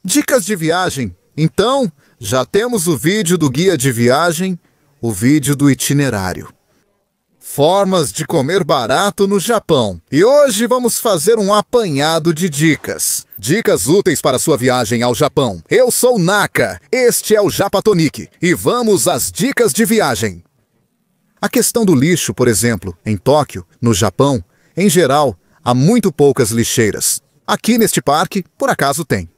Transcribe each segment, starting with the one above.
Dicas de viagem. Então, já temos o vídeo do guia de viagem, o vídeo do itinerário. Formas de comer barato no Japão. E hoje vamos fazer um apanhado de dicas. Dicas úteis para sua viagem ao Japão. Eu sou Naka, este é o Japatonic e vamos às dicas de viagem. A questão do lixo, por exemplo, em Tóquio, no Japão, em geral, há muito poucas lixeiras. Aqui neste parque, por acaso tem.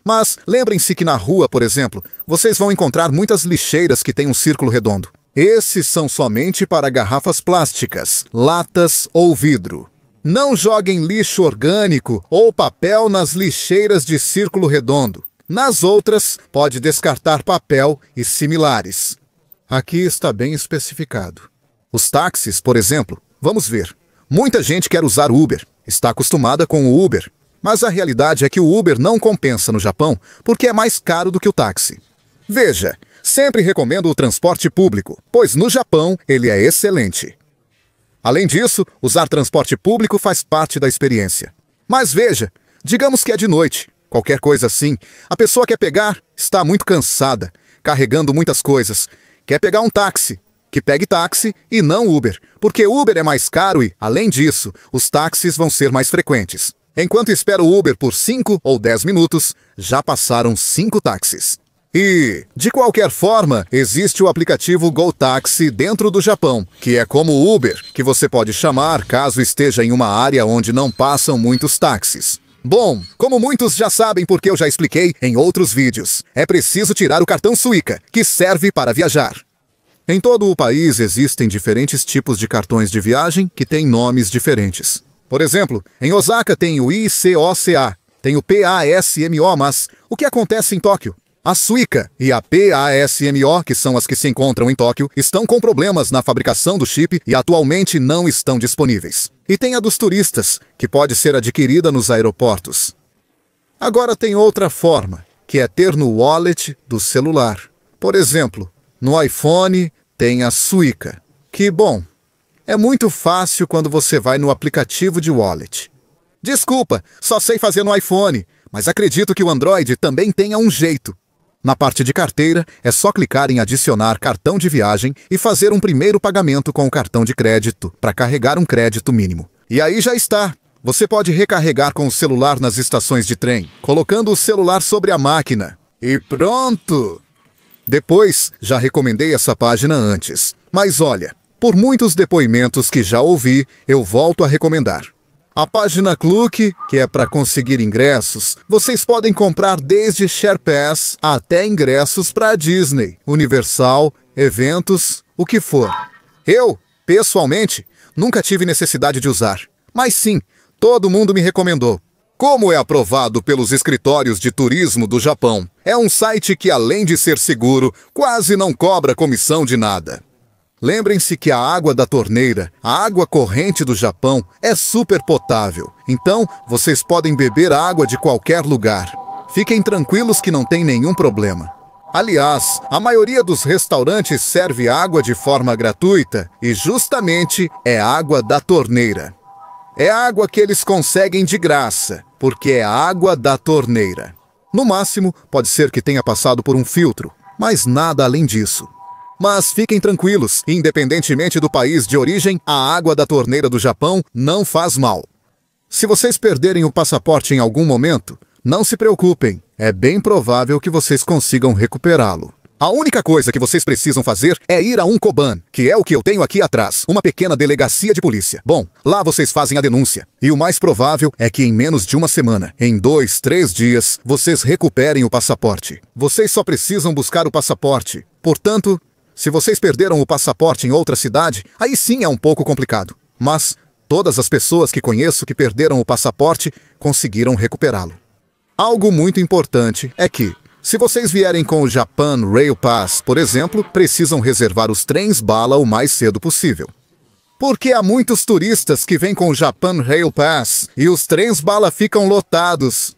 Mas lembrem-se que na rua, por exemplo, vocês vão encontrar muitas lixeiras que têm um círculo redondo. Esses são somente para garrafas plásticas, latas ou vidro. Não joguem lixo orgânico ou papel nas lixeiras de círculo redondo. Nas outras, pode descartar papel e similares. Aqui está bem especificado. Os táxis, por exemplo, vamos ver. Muita gente quer usar Uber, está acostumada com o Uber. Mas a realidade é que o Uber não compensa no Japão porque é mais caro do que o táxi. Veja, sempre recomendo o transporte público, pois no Japão ele é excelente. Além disso, usar transporte público faz parte da experiência. Mas veja, digamos que é de noite, qualquer coisa assim, a pessoa quer pegar, está muito cansada, carregando muitas coisas, quer pegar um táxi, que pegue táxi e não Uber, porque Uber é mais caro e, além disso, os táxis vão ser mais frequentes. Enquanto espera o Uber por 5 ou 10 minutos, já passaram 5 táxis. E, de qualquer forma, existe o aplicativo GoTaxi dentro do Japão, que é como o Uber, que você pode chamar caso esteja em uma área onde não passam muitos táxis. Bom, como muitos já sabem porque eu já expliquei em outros vídeos, é preciso tirar o cartão Suica, que serve para viajar. Em todo o país existem diferentes tipos de cartões de viagem que têm nomes diferentes. Por exemplo, em Osaka tem o ICOCA, tem o PASMO, mas o que acontece em Tóquio? A Suica e a PASMO, que são as que se encontram em Tóquio, estão com problemas na fabricação do chip e atualmente não estão disponíveis. E tem a dos turistas, que pode ser adquirida nos aeroportos. Agora tem outra forma, que é ter no wallet do celular. Por exemplo, no iPhone tem a Suica, que, bom, é muito fácil quando você vai no aplicativo de wallet. Desculpa, só sei fazer no iPhone, mas acredito que o Android também tenha um jeito. Na parte de carteira, é só clicar em adicionar cartão de viagem e fazer um primeiro pagamento com o cartão de crédito para carregar um crédito mínimo. E aí já está. Você pode recarregar com o celular nas estações de trem, colocando o celular sobre a máquina. E pronto! Depois, já recomendei essa página antes. Mas olha, por muitos depoimentos que já ouvi, eu volto a recomendar. A página Klook, que é para conseguir ingressos, vocês podem comprar desde SharePass até ingressos para a Disney, Universal, eventos, o que for. Eu, pessoalmente, nunca tive necessidade de usar. Mas sim, todo mundo me recomendou. Como é aprovado pelos escritórios de turismo do Japão, é um site que, além de ser seguro, quase não cobra comissão de nada. Lembrem-se que a água da torneira, a água corrente do Japão, é super potável. Então, vocês podem beber água de qualquer lugar. Fiquem tranquilos que não tem nenhum problema. Aliás, a maioria dos restaurantes serve água de forma gratuita e justamente é água da torneira. É água que eles conseguem de graça, porque é água da torneira. No máximo, pode ser que tenha passado por um filtro, mas nada além disso. Mas fiquem tranquilos, independentemente do país de origem, a água da torneira do Japão não faz mal. Se vocês perderem o passaporte em algum momento, não se preocupem, é bem provável que vocês consigam recuperá-lo. A única coisa que vocês precisam fazer é ir a um Koban, que é o que eu tenho aqui atrás, uma pequena delegacia de polícia. Bom, lá vocês fazem a denúncia. E o mais provável é que em menos de uma semana, em 2, 3 dias, vocês recuperem o passaporte. Vocês só precisam buscar o passaporte. Portanto, se vocês perderam o passaporte em outra cidade, aí sim é um pouco complicado. Mas todas as pessoas que conheço que perderam o passaporte conseguiram recuperá-lo. Algo muito importante é que, se vocês vierem com o Japan Rail Pass, por exemplo, precisam reservar os trens bala o mais cedo possível. Porque há muitos turistas que vêm com o Japan Rail Pass e os trens bala ficam lotados.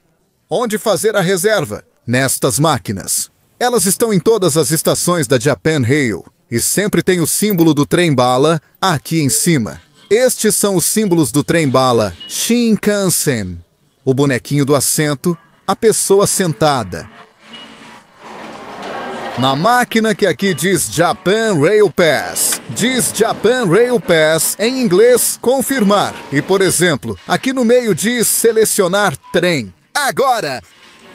Onde fazer a reserva? Nestas máquinas. Elas estão em todas as estações da Japan Rail e sempre tem o símbolo do trem bala aqui em cima. Estes são os símbolos do trem bala Shinkansen. O bonequinho do assento a pessoa sentada. Na máquina que aqui diz Japan Rail Pass, diz Japan Rail Pass em inglês confirmar. E, por exemplo, aqui no meio diz selecionar trem. Agora!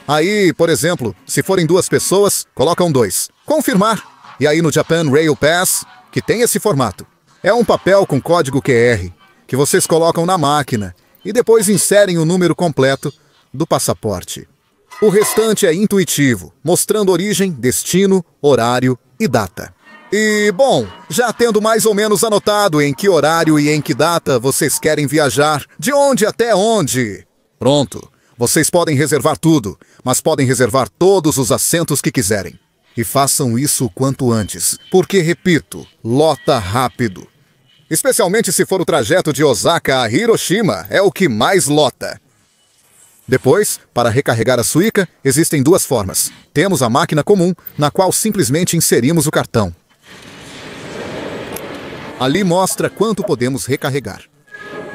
Aí, por exemplo, se forem 2 pessoas, colocam 2. Confirmar. E aí no Japan Rail Pass, que tem esse formato. É um papel com código QR que vocês colocam na máquina e depois inserem o número completo do passaporte. O restante é intuitivo, mostrando origem, destino, horário e data. E, bom, já tendo mais ou menos anotado em que horário e em que data vocês querem viajar, de onde até onde, pronto, vocês podem reservar tudo, mas podem reservar todos os assentos que quiserem. E façam isso o quanto antes, porque, repito, lota rápido. Especialmente se for o trajeto de Osaka a Hiroshima, é o que mais lota. Depois, para recarregar a Suica, existem 2 formas. Temos a máquina comum, na qual simplesmente inserimos o cartão. Ali mostra quanto podemos recarregar.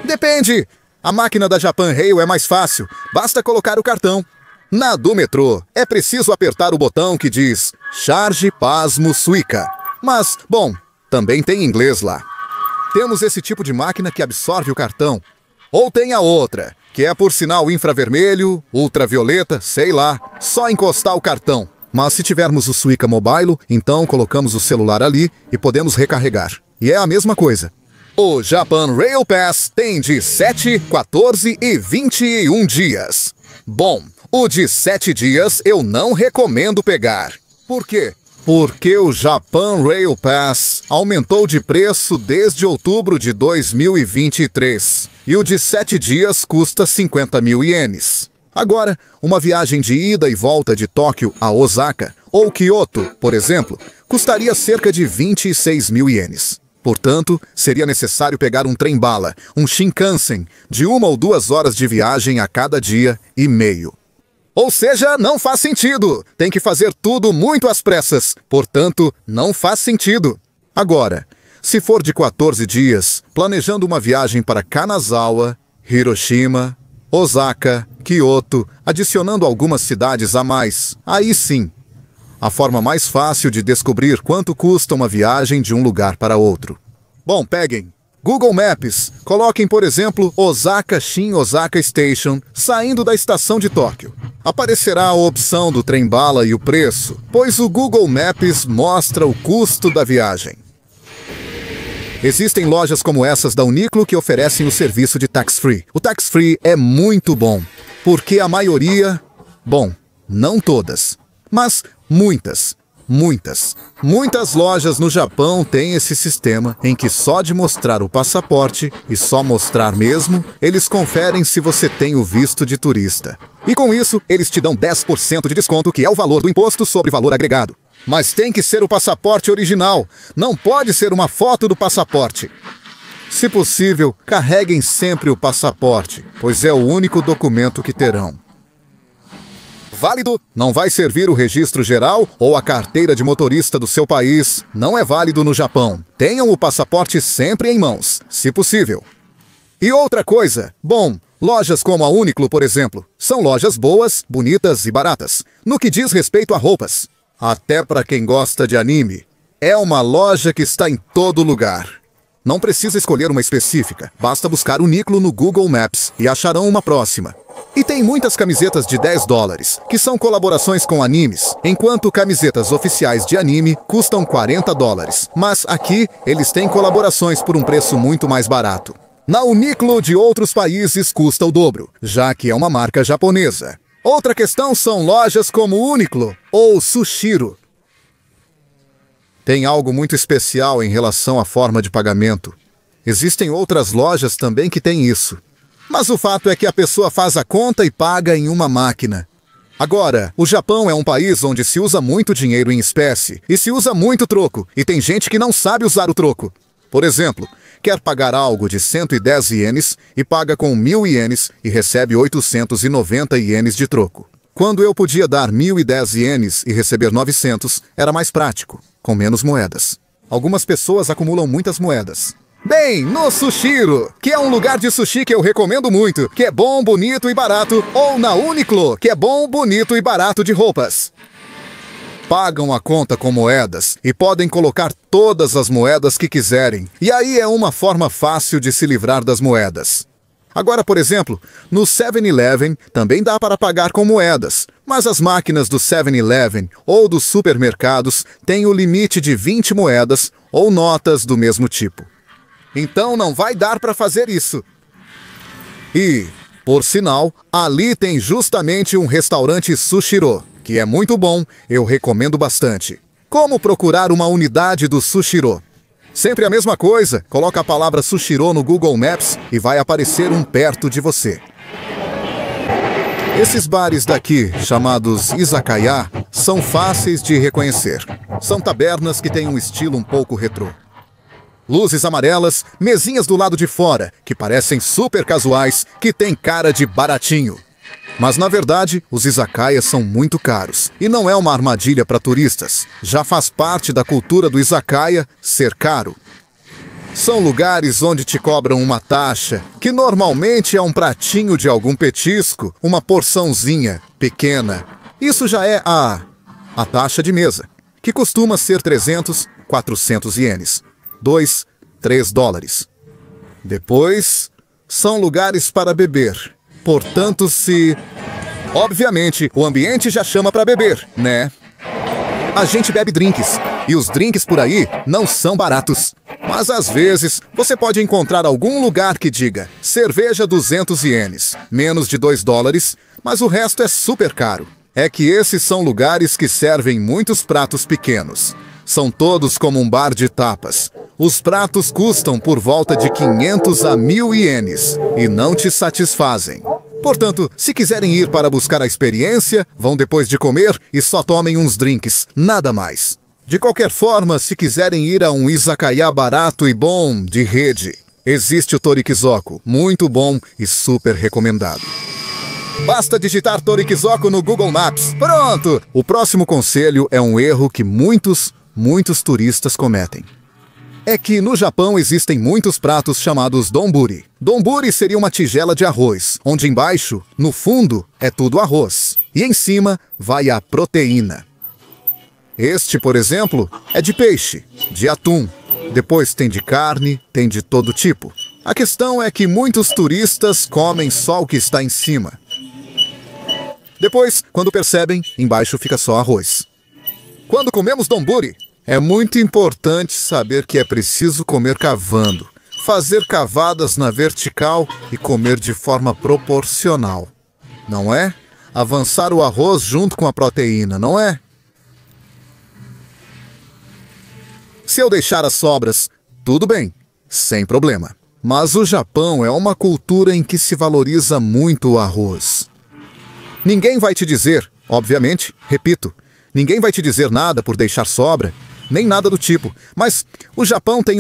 Depende! A máquina da Japan Rail é mais fácil, basta colocar o cartão. Na do metrô, é preciso apertar o botão que diz Charge Pasmo Suica. Mas, bom, também tem inglês lá. Temos esse tipo de máquina que absorve o cartão. Ou tem a outra, que é por sinal infravermelho, ultravioleta, sei lá, só encostar o cartão. Mas se tivermos o Suica Mobile, então colocamos o celular ali e podemos recarregar. E é a mesma coisa. O Japan Rail Pass tem de 7, 14 e 21 dias. Bom, o de 7 dias eu não recomendo pegar. Por quê? Porque o Japan Rail Pass aumentou de preço desde outubro de 2023. E o de 7 dias custa 50 mil ienes. Agora, uma viagem de ida e volta de Tóquio a Osaka, ou Kyoto, por exemplo, custaria cerca de 26 mil ienes. Portanto, seria necessário pegar um trem-bala, um Shinkansen, de 1 ou 2 horas de viagem a cada dia e meio. Ou seja, não faz sentido. Tem que fazer tudo muito às pressas. Portanto, não faz sentido. Agora, se for de 14 dias, planejando uma viagem para Kanazawa, Hiroshima, Osaka, Kyoto, adicionando algumas cidades a mais, aí sim. A forma mais fácil de descobrir quanto custa uma viagem de um lugar para outro. Bom, peguem Google Maps, coloquem, por exemplo, Osaka Shin Osaka Station, saindo da estação de Tóquio. Aparecerá a opção do trem-bala e o preço, pois o Google Maps mostra o custo da viagem. Existem lojas como essas da Uniqlo que oferecem o serviço de tax-free. O tax-free é muito bom, porque a maioria, bom, não todas, mas muitas lojas no Japão têm esse sistema em que só de mostrar o passaporte, e só mostrar mesmo, eles conferem se você tem o visto de turista. E com isso, eles te dão 10% de desconto, que é o valor do imposto sobre valor agregado. Mas tem que ser o passaporte original, não pode ser uma foto do passaporte. Se possível, carreguem sempre o passaporte, pois é o único documento que terão. Válido? Não vai servir o registro geral ou a carteira de motorista do seu país. Não é válido no Japão. Tenham o passaporte sempre em mãos, se possível. E outra coisa, bom, lojas como a Uniqlo, por exemplo, são lojas boas, bonitas e baratas, no que diz respeito a roupas. Até para quem gosta de anime, é uma loja que está em todo lugar. Não precisa escolher uma específica, basta buscar Uniqlo no Google Maps e acharão uma próxima. E tem muitas camisetas de $10, que são colaborações com animes, enquanto camisetas oficiais de anime custam $40. Mas aqui, eles têm colaborações por um preço muito mais barato. Na Uniqlo de outros países custa o dobro, já que é uma marca japonesa. Outra questão são lojas como Uniqlo ou Sushiro. Tem algo muito especial em relação à forma de pagamento. Existem outras lojas também que têm isso. Mas o fato é que a pessoa faz a conta e paga em uma máquina. Agora, o Japão é um país onde se usa muito dinheiro em espécie e se usa muito troco, e tem gente que não sabe usar o troco. Por exemplo, quer pagar algo de 110 ienes e paga com 1.000 ienes e recebe 890 ienes de troco. Quando eu podia dar 1.010 ienes e receber 900, era mais prático, com menos moedas. Algumas pessoas acumulam muitas moedas. Bem, no Sushiro, que é um lugar de sushi que eu recomendo muito, que é bom, bonito e barato, ou na Uniqlo, que é bom, bonito e barato de roupas. Pagam a conta com moedas e podem colocar todas as moedas que quiserem. E aí é uma forma fácil de se livrar das moedas. Agora, por exemplo, no 7-Eleven também dá para pagar com moedas, mas as máquinas do 7-Eleven ou dos supermercados têm o limite de 20 moedas ou notas do mesmo tipo. Então não vai dar para fazer isso. E, por sinal, ali tem justamente um restaurante Sushiro, que é muito bom, eu recomendo bastante. Como procurar uma unidade do Sushiro? Sempre a mesma coisa, coloca a palavra Sushiro no Google Maps e vai aparecer um perto de você. Esses bares daqui, chamados izakaya, são fáceis de reconhecer. São tabernas que têm um estilo um pouco retrô. Luzes amarelas, mesinhas do lado de fora, que parecem super casuais, que têm cara de baratinho. Mas na verdade, os izakayas são muito caros. E não é uma armadilha para turistas. Já faz parte da cultura do izakaya ser caro. São lugares onde te cobram uma taxa, que normalmente é um pratinho de algum petisco, uma porçãozinha pequena. Isso já é a taxa de mesa, que costuma ser 300, 400 ienes. 2, 3 dólares. Depois, são lugares para beber. Portanto, obviamente, o ambiente já chama para beber, né? A gente bebe drinks, e os drinks por aí não são baratos. Mas às vezes, você pode encontrar algum lugar que diga cerveja 200 ienes, menos de 2 dólares, mas o resto é super caro. É que esses são lugares que servem muitos pratos pequenos. São todos como um bar de tapas. Os pratos custam por volta de 500 a 1.000 ienes e não te satisfazem. Portanto, se quiserem ir para buscar a experiência, vão depois de comer e só tomem uns drinks, nada mais. De qualquer forma, se quiserem ir a um izakaya barato e bom de rede, existe o Torikizoku, muito bom e super recomendado. Basta digitar Torikizoku no Google Maps. Pronto! O próximo conselho é um erro que muitos turistas cometem. É que no Japão existem muitos pratos chamados donburi. Donburi seria uma tigela de arroz, onde embaixo, no fundo, é tudo arroz. E em cima vai a proteína. Este, por exemplo, é de peixe, de atum. Depois tem de carne, tem de todo tipo. A questão é que muitos turistas comem só o que está em cima. Depois, quando percebem, embaixo fica só arroz. Quando comemos donburi, é muito importante saber que é preciso comer cavando, fazer cavadas na vertical e comer de forma proporcional. Não é? Avançar o arroz junto com a proteína, não é? Se eu deixar as sobras, tudo bem, sem problema. Mas o Japão é uma cultura em que se valoriza muito o arroz. Ninguém vai te dizer, obviamente, repito, ninguém vai te dizer nada por deixar sobra, nem nada do tipo, mas o Japão tem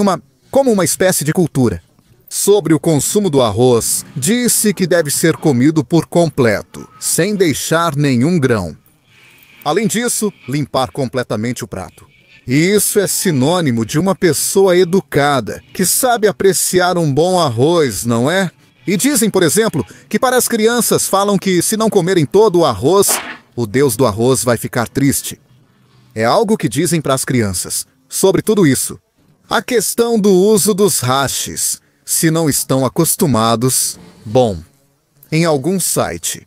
como uma espécie de cultura. Sobre o consumo do arroz, disse que deve ser comido por completo, sem deixar nenhum grão. Além disso, limpar completamente o prato. E isso é sinônimo de uma pessoa educada, que sabe apreciar um bom arroz, não é? E dizem, por exemplo, que para as crianças falam que se não comerem todo o arroz, o deus do arroz vai ficar triste. É algo que dizem para as crianças. Sobre tudo isso, a questão do uso dos hashes. Se não estão acostumados, bom, em algum site.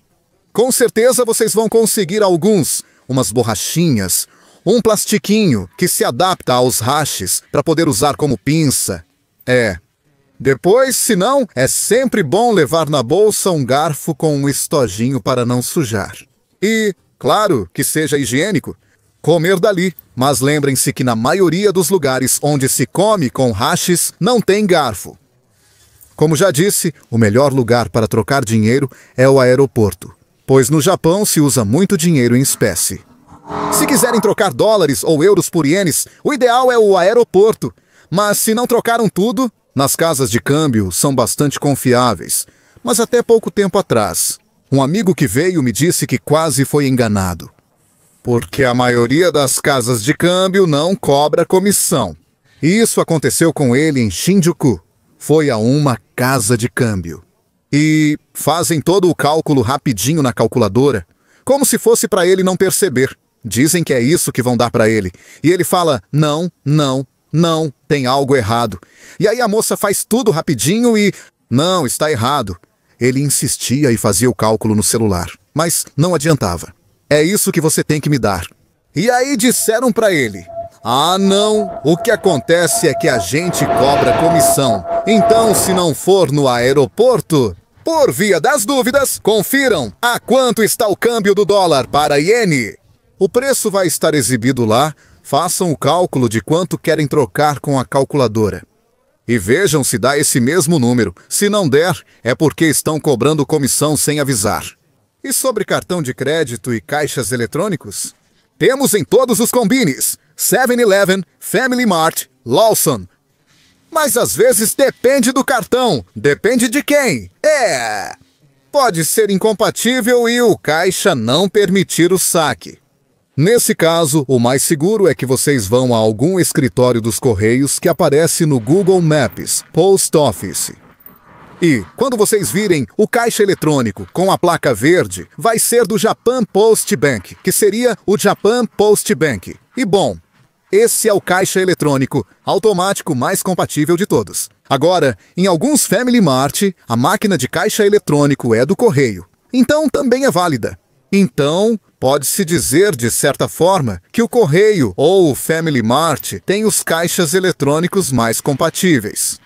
Com certeza vocês vão conseguir umas borrachinhas, um plastiquinho que se adapta aos hashes para poder usar como pinça. Depois, se não, é sempre bom levar na bolsa um garfo com um estojinho para não sujar. E, claro, que seja higiênico. Comer dali, mas lembrem-se que na maioria dos lugares onde se come com hashes não tem garfo. Como já disse, o melhor lugar para trocar dinheiro é o aeroporto, pois no Japão se usa muito dinheiro em espécie. Se quiserem trocar dólares ou euros por ienes, o ideal é o aeroporto, mas se não trocaram tudo, nas casas de câmbio são bastante confiáveis. Mas até pouco tempo atrás, um amigo que veio me disse que quase foi enganado. Porque a maioria das casas de câmbio não cobra comissão. E isso aconteceu com ele em Shinjuku, foi a uma casa de câmbio. E fazem todo o cálculo rapidinho na calculadora, como se fosse para ele não perceber. Dizem que é isso que vão dar para ele. E ele fala, não, tem algo errado. E aí a moça faz tudo rapidinho e... não, está errado. Ele insistia e fazia o cálculo no celular, mas não adiantava. É isso que você tem que me dar. E aí disseram para ele, ah não, o que acontece é que a gente cobra comissão. Então se não for no aeroporto... Por via das dúvidas, confiram a quanto está o câmbio do dólar para iene. O preço vai estar exibido lá, façam o cálculo de quanto querem trocar com a calculadora. E vejam se dá esse mesmo número. Se não der, é porque estão cobrando comissão sem avisar. E sobre cartão de crédito e caixas eletrônicos? Temos em todos os combines: 7-Eleven, Family Mart, Lawson. Mas às vezes depende do cartão. Depende de quem? Pode ser incompatível e o caixa não permitir o saque. Nesse caso, o mais seguro é que vocês vão a algum escritório dos Correios que aparece no Google Maps, Post Office. E, quando vocês virem o caixa eletrônico com a placa verde, vai ser do Japan Post Bank, que seria o Japan Post Bank. E bom, esse é o caixa eletrônico automático mais compatível de todos. Agora, em alguns Family Mart, a máquina de caixa eletrônico é do Correio. Então, também é válida. Então, pode-se dizer, de certa forma, que o Correio ou o Family Mart tem os caixas eletrônicos mais compatíveis.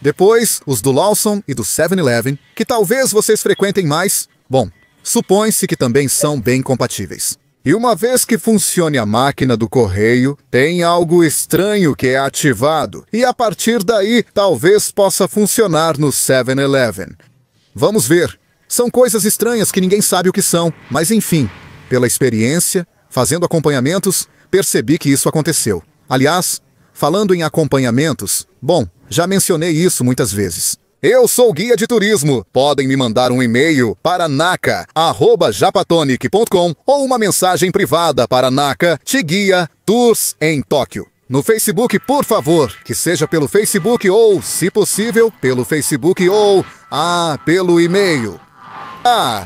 Depois, os do Lawson e do 7-Eleven, que talvez vocês frequentem mais, bom, supõe-se que também são bem compatíveis. E uma vez que funcione a máquina do Correio, tem algo estranho que é ativado, e a partir daí talvez possa funcionar no 7-Eleven. Vamos ver. São coisas estranhas que ninguém sabe o que são, mas enfim, pela experiência, fazendo acompanhamentos, percebi que isso aconteceu. Aliás, falando em acompanhamentos, bom, já mencionei isso muitas vezes. Eu sou guia de turismo. Podem me mandar um e-mail para naka@japatonic.com ou uma mensagem privada para Naka Te Guia Tours em Tóquio. No Facebook, por favor, que seja pelo Facebook ou, se possível, pelo Facebook ou, pelo e-mail.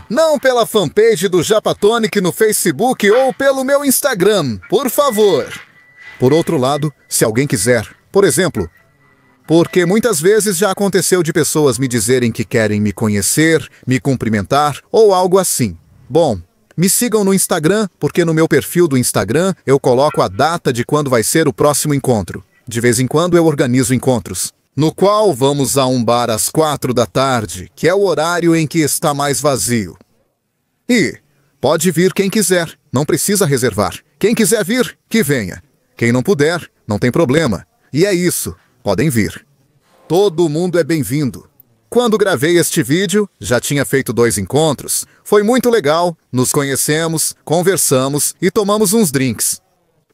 Não pela fanpage do Japatonic no Facebook ou pelo meu Instagram, por favor. Por outro lado, se alguém quiser, por exemplo, porque muitas vezes já aconteceu de pessoas me dizerem que querem me conhecer, me cumprimentar ou algo assim. Bom, me sigam no Instagram, porque no meu perfil do Instagram eu coloco a data de quando vai ser o próximo encontro. De vez em quando eu organizo encontros, no qual vamos a um bar às 4 da tarde, que é o horário em que está mais vazio. E pode vir quem quiser, não precisa reservar. Quem quiser vir, que venha. Quem não puder, não tem problema. E é isso. Podem vir. Todo mundo é bem-vindo. Quando gravei este vídeo, já tinha feito 2 encontros. Foi muito legal, nos conhecemos, conversamos e tomamos uns drinks.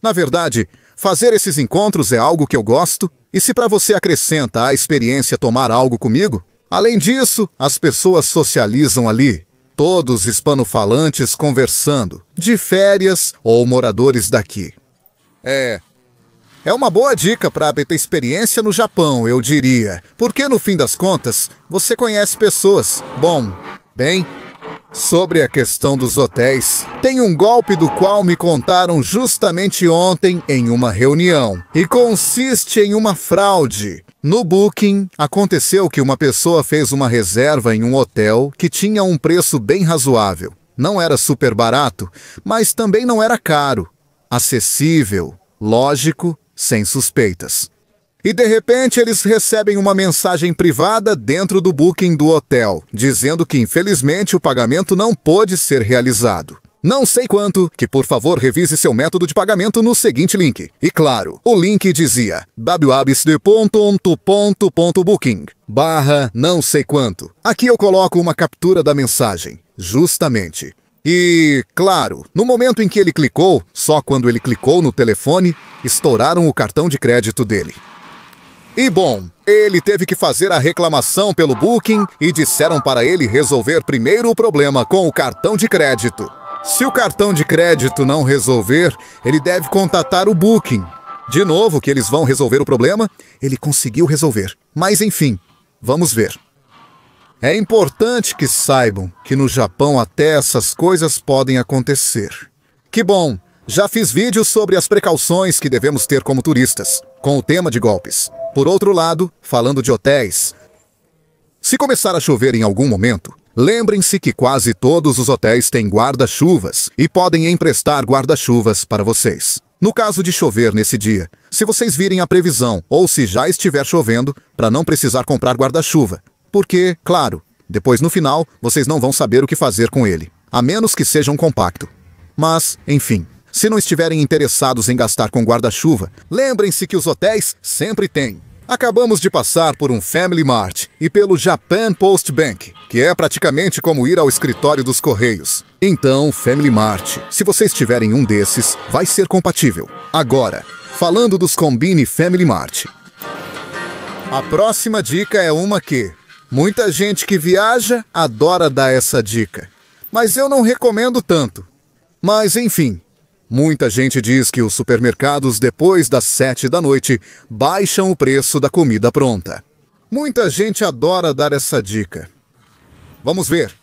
Na verdade, fazer esses encontros é algo que eu gosto, e se para você acrescenta a experiência tomar algo comigo, além disso, as pessoas socializam ali, todos hispanofalantes conversando, de férias ou moradores daqui. É uma boa dica para ter experiência no Japão, eu diria. Porque no fim das contas, você conhece pessoas. Bem, sobre a questão dos hotéis, tem um golpe do qual me contaram justamente ontem em uma reunião. E consiste em uma fraude. No Booking, aconteceu que uma pessoa fez uma reserva em um hotel que tinha um preço bem razoável. Não era super barato, mas também não era caro. Acessível, lógico, sem suspeitas. E de repente eles recebem uma mensagem privada dentro do Booking do hotel, dizendo que infelizmente o pagamento não pôde ser realizado. Não sei quanto, que por favor revise seu método de pagamento no seguinte link. E claro, o link dizia www.booking/ não sei quanto. Aqui eu coloco uma captura da mensagem, justamente. E, claro, no momento em que ele clicou, só quando ele clicou no telefone, estouraram o cartão de crédito dele. E bom, ele teve que fazer a reclamação pelo Booking e disseram para ele resolver primeiro o problema com o cartão de crédito. Se o cartão de crédito não resolver, ele deve contatar o Booking. De novo, que eles vão resolver o problema, ele conseguiu resolver. Mas enfim, vamos ver. É importante que saibam que no Japão até essas coisas podem acontecer. Que bom! Já fiz vídeos sobre as precauções que devemos ter como turistas, com o tema de golpes. Por outro lado, falando de hotéis, se começar a chover em algum momento, lembrem-se que quase todos os hotéis têm guarda-chuvas e podem emprestar guarda-chuvas para vocês. No caso de chover nesse dia, se vocês virem a previsão ou se já estiver chovendo, para não precisar comprar guarda-chuva, porque, claro, depois no final vocês não vão saber o que fazer com ele, a menos que seja um compacto. Mas, enfim, se não estiverem interessados em gastar com guarda-chuva, lembrem-se que os hotéis sempre têm. Acabamos de passar por um Family Mart e pelo Japan Post Bank, que é praticamente como ir ao escritório dos Correios. Então, Family Mart, se vocês tiverem um desses, vai ser compatível. Agora, falando dos Combine Family Mart. A próxima dica é uma que muita gente que viaja adora dar essa dica, mas eu não recomendo tanto. Mas, enfim, muita gente diz que os supermercados, depois das 7 da noite, baixam o preço da comida pronta. Muita gente adora dar essa dica. Vamos ver.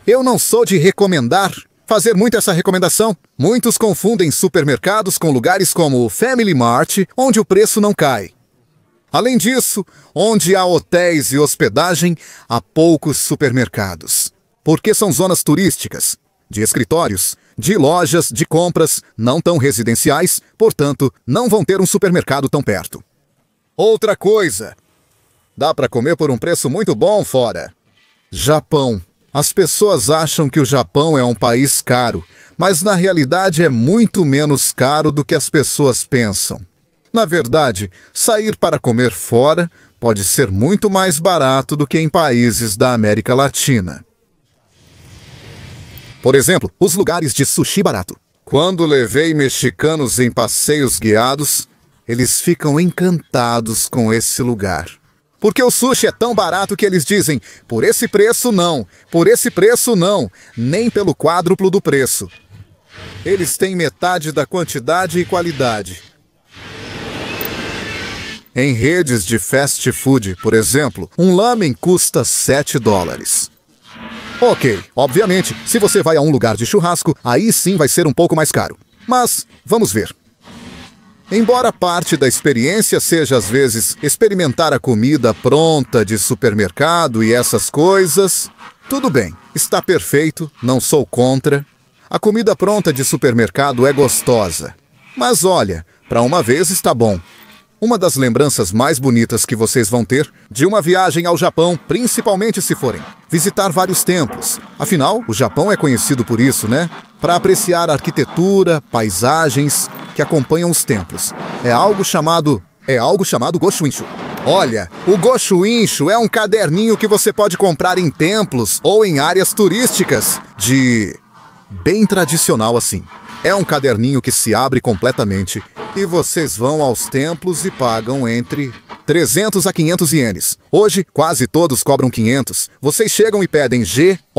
Eu não sou de recomendar, fazer muito essa recomendação. Muitos confundem supermercados com lugares como o Family Mart, onde o preço não cai. Além disso, onde há hotéis e hospedagem, há poucos supermercados. Porque são zonas turísticas, de escritórios, de lojas, de compras, não tão residenciais, portanto, não vão ter um supermercado tão perto. Outra coisa, dá para comer por um preço muito bom fora. Japão. As pessoas acham que o Japão é um país caro, mas na realidade é muito menos caro do que as pessoas pensam. Na verdade, sair para comer fora pode ser muito mais barato do que em países da América Latina. Por exemplo, os lugares de sushi barato. Quando levei mexicanos em passeios guiados, eles ficam encantados com esse lugar. Porque o sushi é tão barato que eles dizem, por esse preço não, nem pelo quádruplo do preço. Eles têm metade da quantidade e qualidade. Em redes de fast food, por exemplo, um lamen custa $7. Ok, obviamente, se você vai a um lugar de churrasco, aí sim vai ser um pouco mais caro. Mas, vamos ver. Embora parte da experiência seja, às vezes, experimentar a comida pronta de supermercado e essas coisas, tudo bem, está perfeito, não sou contra. A comida pronta de supermercado é gostosa. Mas olha, para uma vez está bom. Uma das lembranças mais bonitas que vocês vão ter de uma viagem ao Japão, principalmente se forem visitar vários templos. Afinal, o Japão é conhecido por isso, né? Para apreciar a arquitetura, paisagens que acompanham os templos. É algo chamado Goshuinshu. Olha, o Goshuinshu é um caderninho que você pode comprar em templos ou em áreas turísticas bem tradicional assim. É um caderninho que se abre completamente e vocês vão aos templos e pagam entre 300 a 500 ienes. Hoje, quase todos cobram 500. Vocês chegam e pedem G-O-S-H-U-I-N.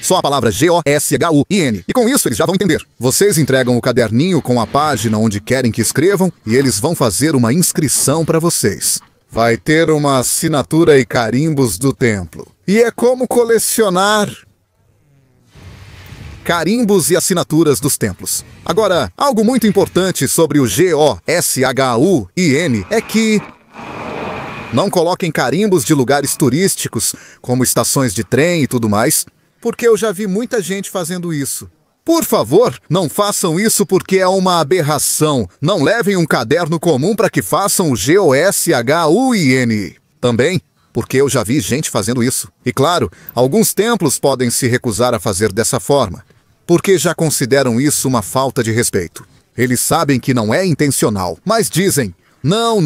Só a palavra G-O-S-H-U-I-N. E com isso eles já vão entender. Vocês entregam o caderninho com a página onde querem que escrevam e eles vão fazer uma inscrição para vocês. Vai ter uma assinatura e carimbos do templo. E é como colecionar carimbos e assinaturas dos templos. Agora, algo muito importante sobre o G-O-S-H-U-I-N é que não coloquem carimbos de lugares turísticos, como estações de trem e tudo mais, porque eu já vi muita gente fazendo isso. Por favor, não façam isso porque é uma aberração. Não levem um caderno comum para que façam o G-O-S-H-U-I-N. Também porque eu já vi gente fazendo isso. E claro, alguns templos podem se recusar a fazer dessa forma, porque já consideram isso uma falta de respeito. Eles sabem que não é intencional, mas dizem, não,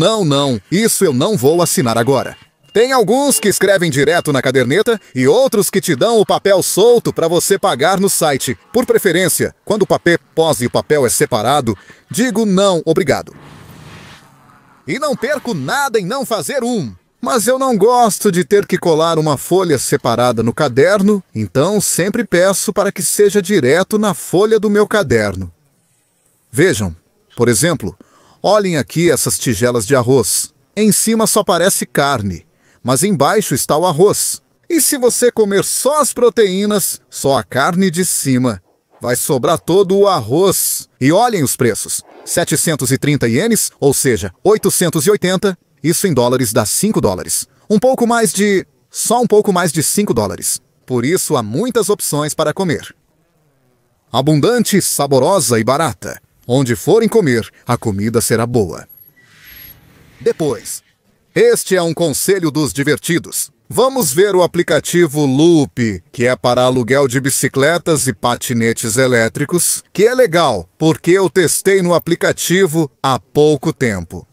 isso eu não vou assinar agora. Tem alguns que escrevem direto na caderneta e outros que te dão o papel solto para você pagar no site. Por preferência, quando o papel pós e o papel é separado, digo não, obrigado. E não perco nada em não fazer um. Mas eu não gosto de ter que colar uma folha separada no caderno, então sempre peço para que seja direto na folha do meu caderno. Vejam, por exemplo, Olhem aqui essas tigelas de arroz. Em cima só parece carne, mas embaixo está o arroz. E se você comer só as proteínas, só a carne de cima, vai sobrar todo o arroz. E olhem os preços. 730 ienes, ou seja, 880, isso em dólares dá 5 dólares. Só um pouco mais de 5 dólares. Por isso há muitas opções para comer. Abundante, saborosa e barata. Onde forem comer, a comida será boa. Depois, este é um conselho dos divertidos. Vamos ver o aplicativo Loop, que é para aluguel de bicicletas e patinetes elétricos, que é legal, porque eu testei no aplicativo há pouco tempo.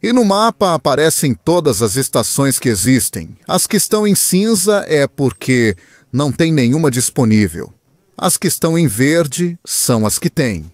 E no mapa aparecem todas as estações que existem. As que estão em cinza é porque não tem nenhuma disponível. As que estão em verde são as que têm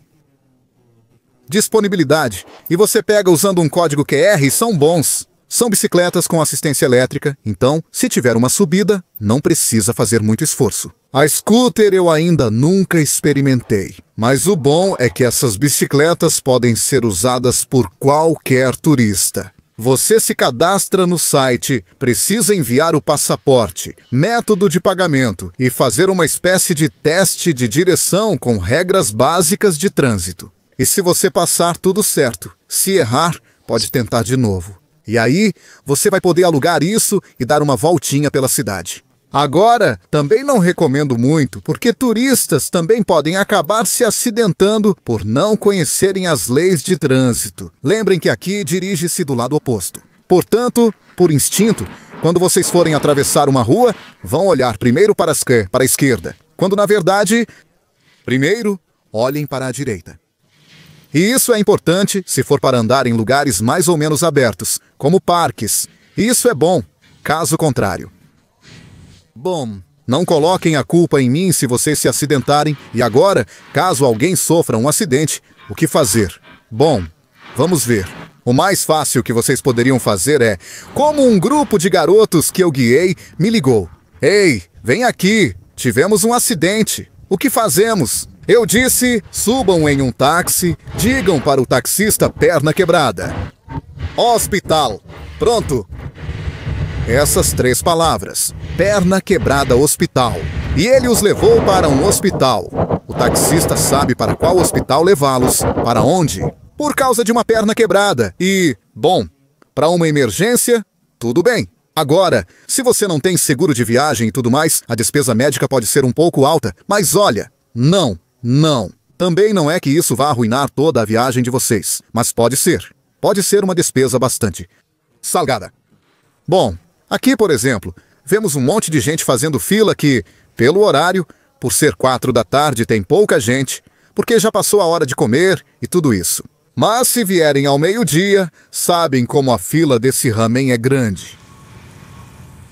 disponibilidade. E você pega usando um código QR e são bons. São bicicletas com assistência elétrica, então, se tiver uma subida, não precisa fazer muito esforço. A scooter eu ainda nunca experimentei, mas o bom é que essas bicicletas podem ser usadas por qualquer turista. Você se cadastra no site, precisa enviar o passaporte, método de pagamento e fazer uma espécie de teste de direção com regras básicas de trânsito. E se você passar, tudo certo. Se errar, pode tentar de novo. E aí, você vai poder alugar isso e dar uma voltinha pela cidade. Agora, também não recomendo muito, porque turistas também podem acabar se acidentando por não conhecerem as leis de trânsito. Lembrem que aqui dirige-se do lado oposto. Portanto, por instinto, quando vocês forem atravessar uma rua, vão olhar primeiro para a esquerda, quando na verdade, primeiro, olhem para a direita. E isso é importante se for para andar em lugares mais ou menos abertos, como parques. Isso é bom, caso contrário. Bom, não coloquem a culpa em mim se vocês se acidentarem. E agora, caso alguém sofra um acidente, o que fazer? Bom, vamos ver. O mais fácil que vocês poderiam fazer é, como um grupo de garotos que eu guiei me ligou. Ei, vem aqui, tivemos um acidente. O que fazemos? Eu disse, subam em um táxi, digam para o taxista perna quebrada. Hospital. Pronto. Essas 3 palavras. Perna quebrada hospital. E ele os levou para um hospital. O taxista sabe para qual hospital levá-los. Para onde? Por causa de uma perna quebrada. E, bom, para uma emergência, tudo bem. Agora, se você não tem seguro de viagem e tudo mais, a despesa médica pode ser um pouco alta. Mas olha, não. Também não é que isso vá arruinar toda a viagem de vocês. Mas pode ser. Pode ser uma despesa bastante salgada. Bom, aqui, por exemplo, vemos um monte de gente fazendo fila que, pelo horário, por ser 4 da tarde tem pouca gente, porque já passou a hora de comer e tudo isso. Mas se vierem ao meio-dia, sabem como a fila desse ramen é grande.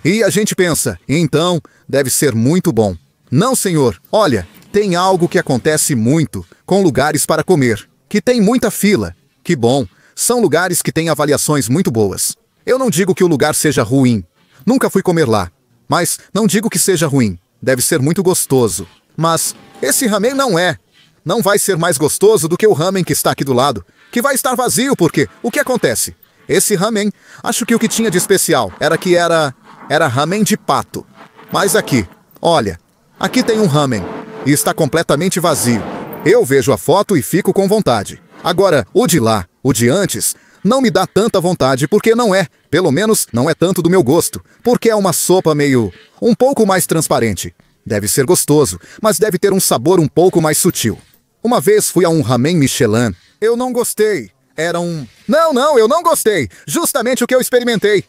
E a gente pensa, então, deve ser muito bom. Não, senhor, olha, tem algo que acontece muito com lugares para comer, que tem muita fila. Que bom, são lugares que têm avaliações muito boas. Eu não digo que o lugar seja ruim. Nunca fui comer lá. Mas não digo que seja ruim. Deve ser muito gostoso. Mas esse ramen não é. Não vai ser mais gostoso do que o ramen que está aqui do lado. Que vai estar vazio porque, o que acontece? Esse ramen, acho que o que tinha de especial era ramen de pato. Mas aqui, olha, aqui tem um ramen. E está completamente vazio. Eu vejo a foto e fico com vontade. Agora, o de lá, o de antes, não me dá tanta vontade porque não é. Pelo menos não é tanto do meu gosto. Porque é uma sopa um pouco mais transparente. Deve ser gostoso, mas deve ter um sabor um pouco mais sutil. Uma vez fui a um ramen Michelin. Eu não gostei. Não, eu não gostei. Justamente o que eu experimentei.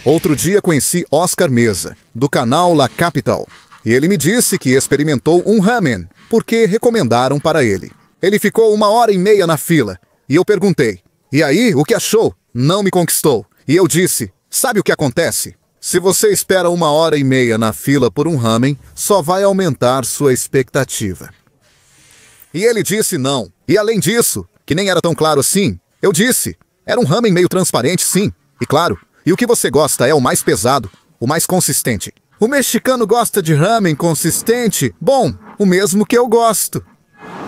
Outro dia conheci Oscar Mesa, do canal La Capital. E ele me disse que experimentou um ramen, porque recomendaram para ele. Ele ficou 1h30 na fila, e eu perguntei, e aí, o que achou? Não me conquistou. E eu disse, sabe o que acontece? Se você espera 1h30 na fila por um ramen, só vai aumentar sua expectativa. E ele disse não. E além disso, que nem era tão claro assim, eu disse, era um ramen meio transparente, sim. E claro, e o que você gosta é o mais pesado, o mais consistente. O mexicano gosta de ramen consistente? Bom, o mesmo que eu gosto.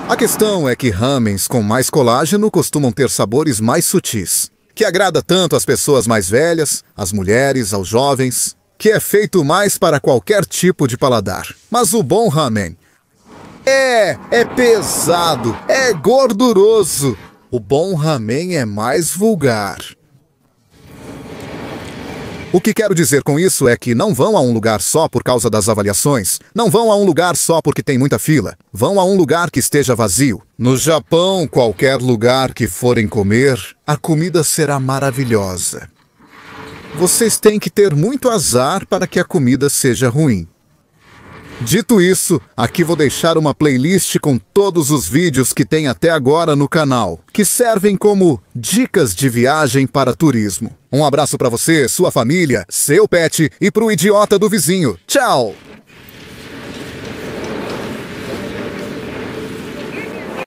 A questão é que ramens com mais colágeno costumam ter sabores mais sutis, que agrada tanto às pessoas mais velhas, às mulheres, aos jovens, que é feito mais para qualquer tipo de paladar. Mas o bom ramen é pesado, é gorduroso. O bom ramen é mais vulgar. O que quero dizer com isso é que não vão a um lugar só por causa das avaliações, não vão a um lugar só porque tem muita fila, vão a um lugar que esteja vazio. No Japão, qualquer lugar que forem comer, a comida será maravilhosa. Vocês têm que ter muito azar para que a comida seja ruim. Dito isso, aqui vou deixar uma playlist com todos os vídeos que tem até agora no canal, que servem como dicas de viagem para turismo. Um abraço para você, sua família, seu pet e pro idiota do vizinho. Tchau!